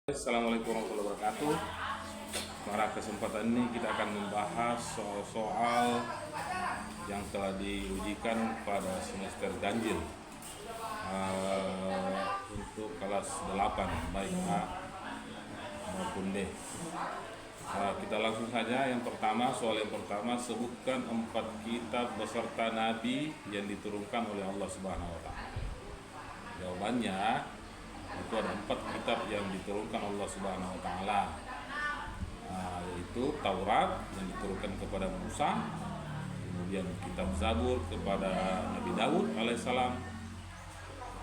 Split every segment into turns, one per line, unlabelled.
Assalamualaikum warahmatullahi wabarakatuh. Pada kesempatan ini kita akan membahas soal-soal yang telah diujikan pada semester ganjil untuk kelas 8 baik A maupun B. Kita langsung saja. Soal yang pertama, sebutkan 4 kitab beserta nabi yang diturunkan oleh Allah Subhanahu wa taala. Jawabannya itu ada 4 kitab yang diturunkan Allah Subhanahu wa taala, yaitu Taurat yang diturunkan kepada Musa, kemudian kitab Zabur kepada Nabi Daud alaihissalam,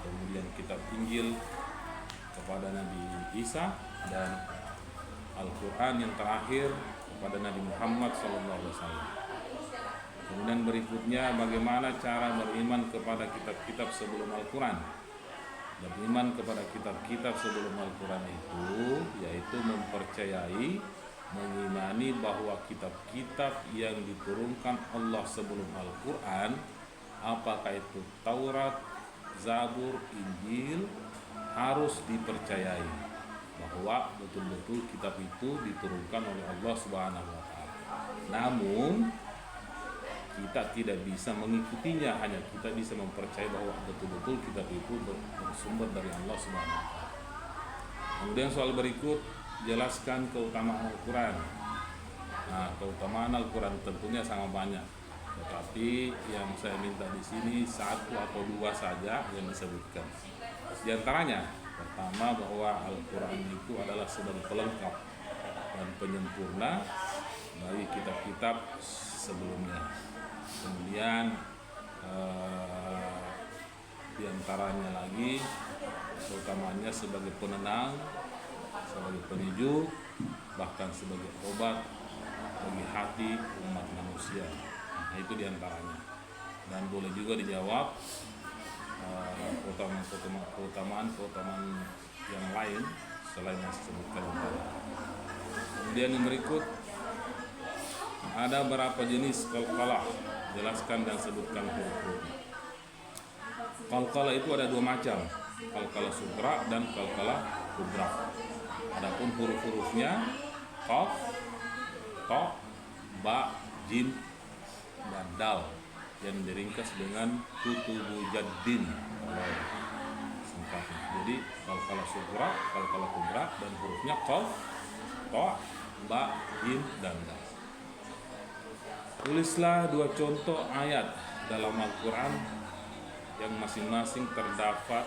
kemudian kitab Injil kepada Nabi Isa, dan Al-Quran yang terakhir kepada Nabi Muhammad SAW. Kemudian berikutnya, bagaimana cara beriman kepada kitab-kitab sebelum Al-Quran. Beriman kepada kitab-kitab sebelum Al-Quran itu yaitu mempercayai, mengimani bahwa kitab-kitab yang diturunkan Allah sebelum Al-Quran, apakah itu Taurat, Zabur, Injil, harus dipercayai bahwa betul-betul kitab itu diturunkan oleh Allah Subhanahu wa taala. Namun kita tidak bisa mengikutinya, hanya kita bisa mempercayai bahwa betul-betul kitab itu bersumber dari Allah Subhanahu wa taala. Kemudian soal berikut, jelaskan keutamaan Al-Quran. Keutamaan Al-Quran tentunya sangat banyak, tetapi yang saya minta di sini 1 atau 2 saja yang disebutkan. Di antaranya, pertama, bahwa Al-Quran itu adalah sebagai pelengkap dan penyempurna bagi kitab-kitab sebelumnya. Kemudian di antaranya lagi keutamanya sebagai penenang, sebagai penyejuk, bahkan sebagai obat bagi hati umat manusia. Itu di antaranya. Dan boleh juga dijawab keutamaan yang lain selain yang disebutkan tadi. Kemudian yang berikut, ada berapa jenis qalqalah? Jelaskan dan sebutkan huruf-hurufnya. Qalqalah itu ada 2 macam, qalqalah sughra dan qalqalah kubra. Adapun huruf-hurufnya qaf, ta, ba, jim, dan dal yang diringkas dengan kutubu jaddin singkatnya. Jadi qalqalah sughra, qalqalah kubra, dan hurufnya qaf, ta, ba, jim, dan dal. Tulislah 2 contoh ayat dalam Al-Quran yang masing-masing terdapat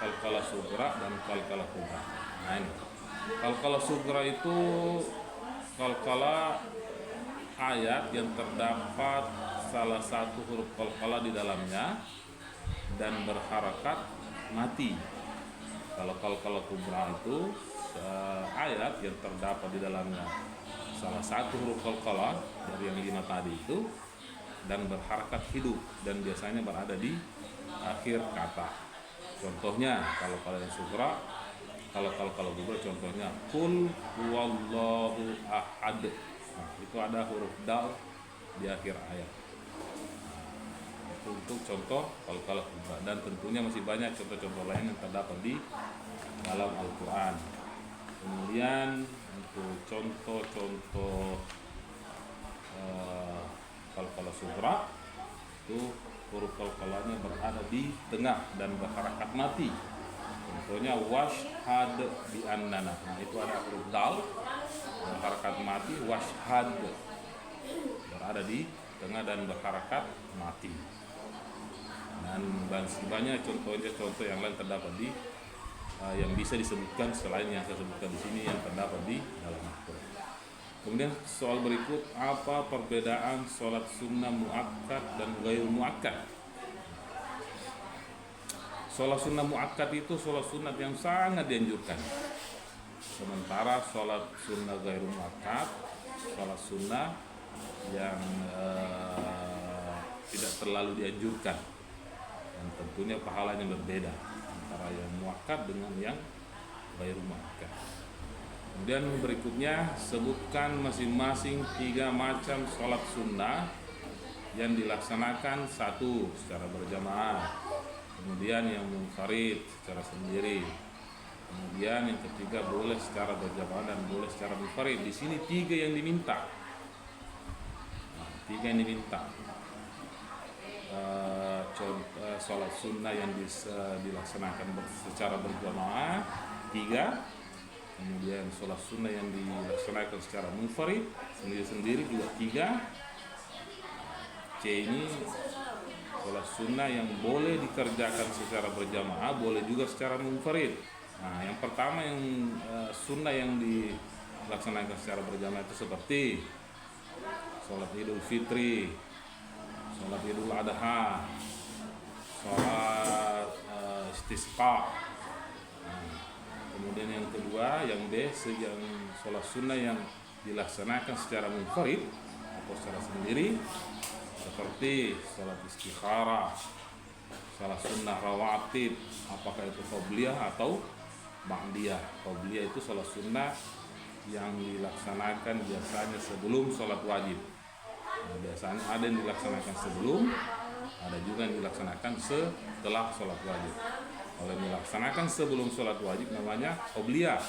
qalqalah sughra dan qalqalah kubra. Ini qalqalah sughra itu qalqalah ayat yang terdapat salah satu huruf qalqalah di dalamnya dan berharakat mati. Kalau qalqalah kubra itu ayat yang terdapat di dalamnya salah satu huruf qalqalah dari yang 5 tadi itu dan berharakat hidup dan biasanya berada di akhir kata. Contohnya kalau kalian sughra, kalau kubra contohnya qul huwallahu ahad. Itu ada huruf dal di akhir ayat. Itu untuk contoh qalqalah kubra, dan tentunya masih banyak contoh-contoh lain yang terdapat di dalam Al-Quran. Kemudian untuk contoh-contoh qalqalah sughra itu huruf qalqalahnya berada di tengah dan berharakat mati. Contohnya washhad bi annana. Itu ada huruf dal berharakat mati, washhad berada di tengah dan berharakat mati. Dan banyak contoh yang lain terdapat di yang bisa disebutkan selain yang saya sebutkan di sini yang terdapat di dalam Al-Quran. Kemudian soal berikut, apa perbedaan sholat sunnah muakkad dan ghairu muakkad? Sholat sunnah muakkad itu sholat sunat yang sangat dianjurkan. Sementara sholat sunnah ghairu muakkad, sholat sunnah yang tidak terlalu dianjurkan, dan tentunya pahalanya berbeda antara yang muakkad dengan yang ghairu muakkad. Kemudian berikutnya, sebutkan masing-masing 3 macam sholat sunnah yang dilaksanakan, 1 secara berjamaah, kemudian yang munfarid secara sendiri, Kemudian yang ketiga boleh secara berjamaah dan boleh secara munfarid. Di sini tiga yang diminta. Tiga yang diminta. Sholat sunnah yang dilaksanakan secara berjamaah 3. Kemudian sholat sunnah yang dilaksanakan secara munfarid sendiri-sendiri juga 3. C ini sholat sunnah yang boleh dikerjakan secara berjamaah, boleh juga secara munfarid. Nah, yang pertama yang sunnah yang dilaksanakan secara berjamaah itu seperti sholat Idul Fitri, sholat Idul Adha, sholat istisqa. Kemudian yang kedua, yang B, yang sholat sunnah yang dilaksanakan secara munfarid atau secara sendiri, seperti sholat istikharah, sholat sunnah rawatib, apakah itu qobliyah atau ba'diyah. Qobliyah itu sholat sunnah yang dilaksanakan biasanya sebelum sholat wajib. Nah, biasanya ada yang dilaksanakan sebelum, ada juga yang dilaksanakan setelah sholat wajib. Kalau yang dilaksanakan sebelum sholat wajib namanya qobliyah.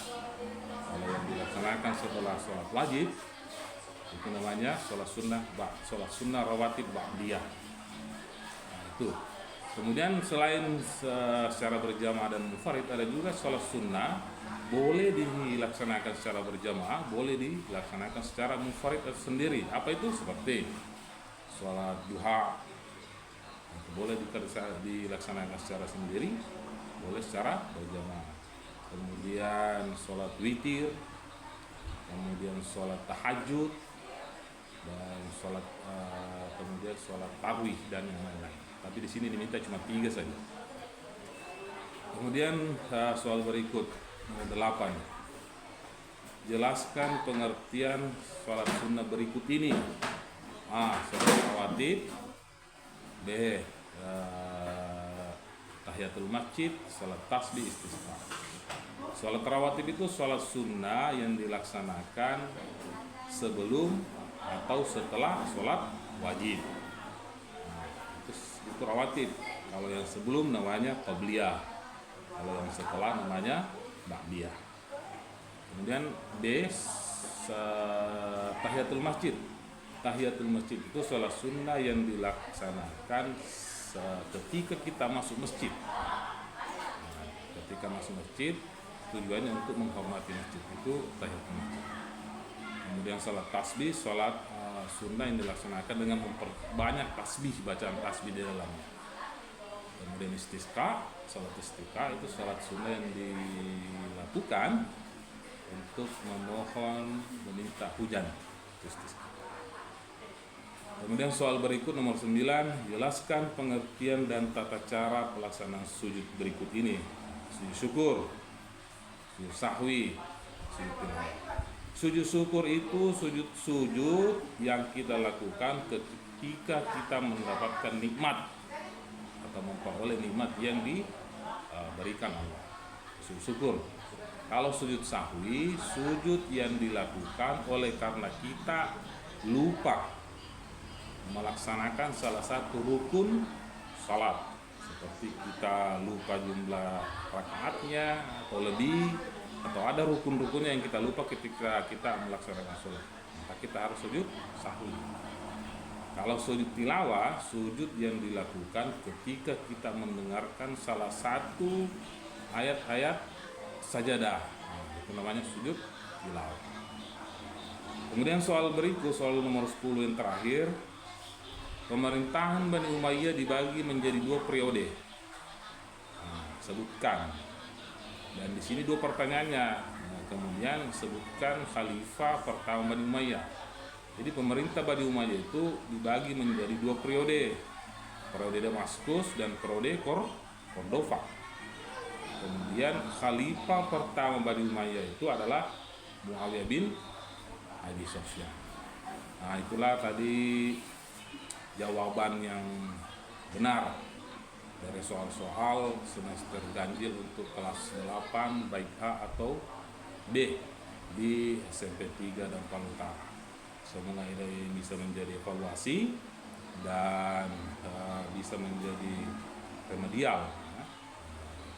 Kalau yang dilaksanakan setelah sholat wajib itu namanya sholat sunnah rawatib ba'diyah. Nah, itu. Kemudian selain secara berjamaah dan munfarid, ada juga sholat sunnah boleh dilaksanakan secara berjamaah, boleh dilaksanakan secara munfarid atau sendiri. Apa itu? Seperti sholat duha, itu boleh dilaksanakan secara sendiri, boleh secara berjamaah. Kemudian sholat witir, kemudian sholat tahajud, dan kemudian sholat tarawih dan yang lain-lain. Tapi di sini diminta cuma 3 saja. Kemudian soal berikut nomor 8. Jelaskan pengertian sholat sunnah berikut ini. A. Sholat rawatib. B. Tahiyatul masjid, sholat tasbih, istisqa. Sholat rawatib itu sholat sunnah yang dilaksanakan sebelum atau setelah sholat wajib. Nah, itu rawatib. Kalau yang sebelum namanya qobliyah, kalau yang setelah namanya ba'diyah. Kemudian B. Tahiyatul masjid. Tahiyatul masjid itu sholat sunnah yang dilaksanakan ketika kita masuk masjid. Nah, ketika masuk masjid tujuannya untuk menghormati masjid, itu tahiyatul masjid. Kemudian sholat tasbih, sholat sunnah yang dilaksanakan dengan memperbanyak tasbih, bacaan tasbih di dalamnya. Kemudian istisqa, sholat istisqa itu sholat sunnah yang dilakukan untuk memohon, meminta hujan. Istisqa. Kemudian soal berikut nomor 9, jelaskan pengertian dan tata cara pelaksanaan sujud berikut ini. Sujud syukur, sujud sahwi, sujud tilawah. Sujud syukur itu sujud yang kita lakukan ketika kita mendapatkan nikmat atau memperoleh nikmat yang diberikan Allah. Sujud syukur. Kalau sujud sahwi, sujud yang dilakukan oleh karena kita lupa melaksanakan salah satu rukun salat, seperti kita lupa jumlah rakaatnya atau lebih, atau ada rukun-rukunnya yang kita lupa ketika kita melaksanakan salat, maka kita harus sujud sahwi. Kalau sujud tilawah, sujud yang dilakukan ketika kita mendengarkan salah satu ayat-ayat sajadah, itu namanya sujud tilawah. Kemudian soal berikut, soal nomor 10 yang terakhir. Pemerintahan Bani Umayyah dibagi menjadi 2 periode. Sebutkan. Dan di sini 2 pertanyaannya. Kemudian sebutkan khalifah pertama Bani Umayyah. Jadi pemerintah Bani Umayyah itu dibagi menjadi 2 periode. Periode Damaskus dan periode Cordova. Kemudian khalifah pertama Bani Umayyah itu adalah Muawiyah bin Abi Sufyan. Nah, itulah tadi jawaban yang benar dari soal-soal semester ganjil untuk kelas 8 baik A atau B di SMP 3 dan Palutara. Semoga ini bisa menjadi evaluasi dan bisa menjadi remedial,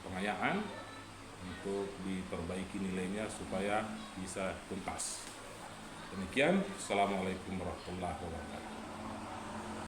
pengayaan untuk diperbaiki nilainya supaya bisa tuntas. Demikian, Assalamualaikum warahmatullahi